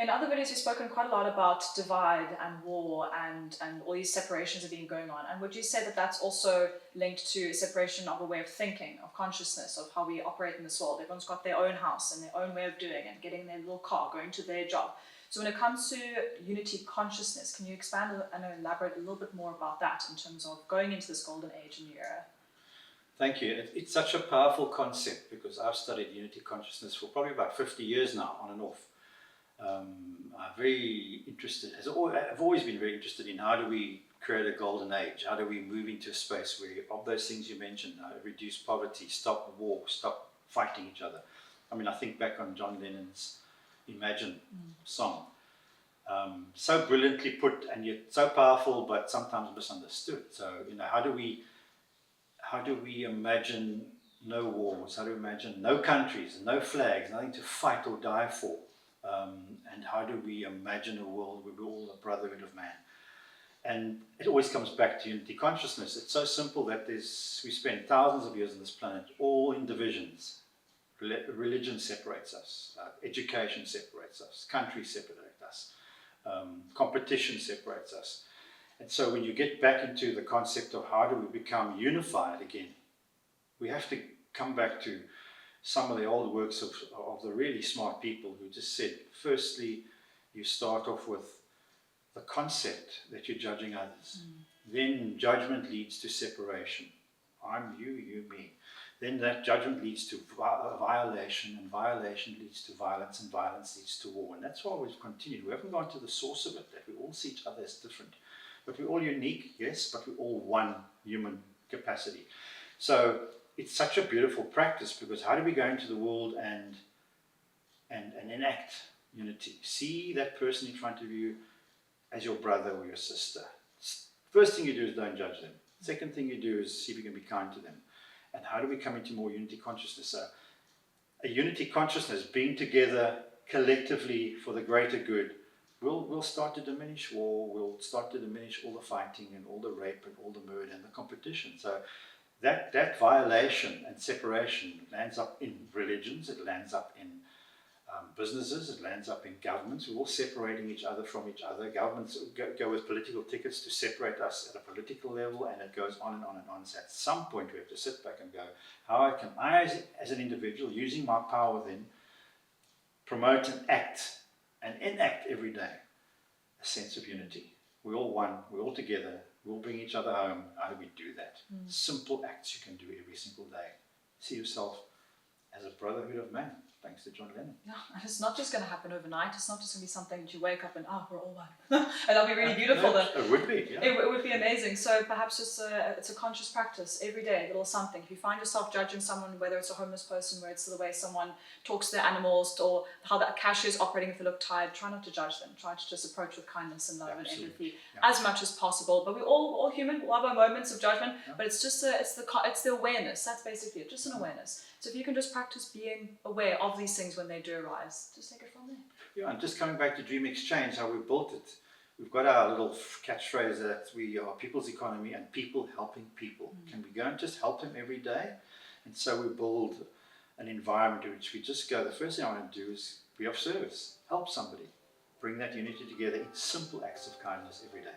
In other videos, you've spoken quite a lot about divide and war and all these separations that have been going on. And would you say that that's also linked to a separation of a way of thinking, of consciousness, of how we operate in this world? Everyone's got their own house and their own way of doing and getting their little car, going to their job. So when it comes to unity consciousness, can you expand and elaborate a little bit more about that in terms of going into this golden age and new era? Thank you. It's such a powerful concept because I've studied unity consciousness for probably about 50 years now, on and off. I'm very interested, I've always been very interested in how do we create a golden age, how do we move into a space where, of those things you mentioned, reduce poverty, stop war, stop fighting each other. I mean, I think back on John Lennon's Imagine song, so brilliantly put and yet so powerful, but sometimes misunderstood. So, how do we imagine no wars? How do we imagine no countries, no flags, nothing to fight or die for? And how do we imagine a world where we're all a brotherhood of man? And it always comes back to unity consciousness. It's so simple that we spend thousands of years on this planet, all in divisions. Religion separates us, education separates us, countries separate us, competition separates us. And so when you get back into the concept of how do we become unified again, we have to come back to some of the old works of the really smart people who just said, firstly, you start off with the concept that you're judging others. Then judgment leads to separation. I'm you, you, me. Then that judgment leads to violation, and violation leads to violence, and violence leads to war. And that's why we've continued. We haven't gone to the source of it, that we all see each other as different. But we're all unique, yes, but we're all one human capacity. So it's such a beautiful practice, because how do we go into the world and enact unity? See that person in front of you as your brother or your sister. First thing you do is don't judge them. Second thing you do is see if you can be kind to them. And how do we come into more unity consciousness? So a unity consciousness, being together collectively for the greater good, we'll start to diminish war, we'll start to diminish all the fighting and all the rape and all the murder and the competition. So that violation and separation lands up in religions, it lands up in businesses, it lands up in governments. We're all separating each other from each other. Governments go with political tickets to separate us at a political level, and it goes on and on and on. So at some point we have to sit back and go, how can I as an individual, using my power then, promote and act and enact every day a sense of unity. We're all one, we're all together, we'll bring each other home. How do we do that? Simple acts you can do every single day. See yourself as a brotherhood of man, thanks to John Lennon. Yeah, and it's not just going to happen overnight. It's not just going to be something that you wake up and, we're all one. And that'll be really beautiful. It would be, yeah. It would be amazing. So perhaps it's a conscious practice every day, a little something. If you find yourself judging someone, whether it's a homeless person, whether it's the way someone talks to their animals, or how that cashier is operating if they look tired, try not to judge them. Try to just approach with kindness and love and empathy as much as possible. But we're all human. We'll have our moments of judgment, but it's just it's the awareness. That's basically it, just an awareness. So if you can just practice being aware of these things when they do arise, just take it from there. Yeah, and just coming back to Dream Exchange, how we built it. We've got our little catchphrase that we are people's economy and people helping people. Can we go and just help them every day? And so we build an environment in which we just go, the first thing I want to do is be of service, help somebody, bring that unity together in simple acts of kindness every day.